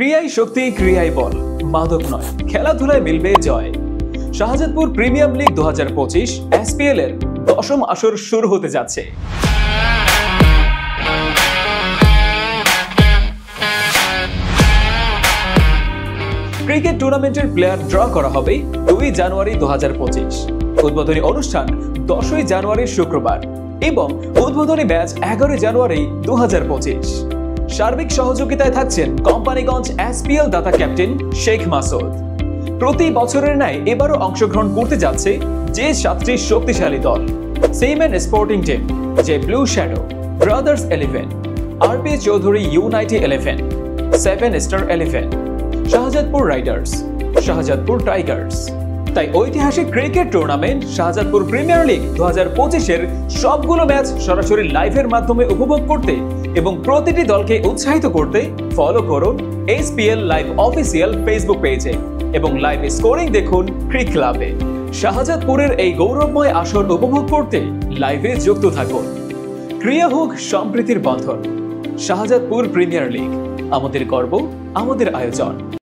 ক্রিয়াই শক্তি, ক্রিয়াই বল, মাদক নয়, খেলাধুলায় মিলবে জয়। শাহজাদপুর প্রিমিয়ার লিগ 2025 এসপিএল এর 10ম আসর শুরু হতে যাচ্ছে। ক্রিকেট টুর্নামেন্টের প্লেয়ার ড্র করা হবে 2 জানুয়ারি 2025। উদ্বোধনী অনুষ্ঠান 10 জানুয়ারি শুক্রবার এবং উদ্বোধনী ম্যাচ 11 জানুয়ারি 2025। সার্বিক সহযোগিতায় থাকছেন কোম্পানিগঞ্জ এসপিএল দাতা ক্যাপ্টেন শেখ মাসুদ। প্রতি বছরের ন্যায় এবারও অংশগ্রহণ করতে যাচ্ছে যে 7টি শক্তিশালী দল: সিমেন স্পোর্টিং টিম, যে blue shadow, brothers 11, RP Chowdhury unity 11, 7 star 11, Shahzadpur riders, Shahzadpur tigers. তাই ঐতিহাসিক cricket tournament Shahzadpur premier league 2025-এর সবগুলো ম্যাচ সরাসরি লাইভের মাধ্যমে উপভোগ করতে এবং প্রতিটি দলকে উৎসাহিত করতে ফলো করুন এসপিএল লাইভ অফিসিয়াল ফেসবুক পেজে এবং লাইভ স্কোরিং দেখুন ক্রিক ক্লাবে। শাহজাদপুরের এই গৌরবময় আসর উপভোগ করতে লাইভে যুক্ত থাকুন। ক্রিয়া হোক সম্প্রীতির বন্ধন। শাহজাদপুর প্রিমিয়ার লিগ, আমাদের গর্ব, আমাদের আয়োজন।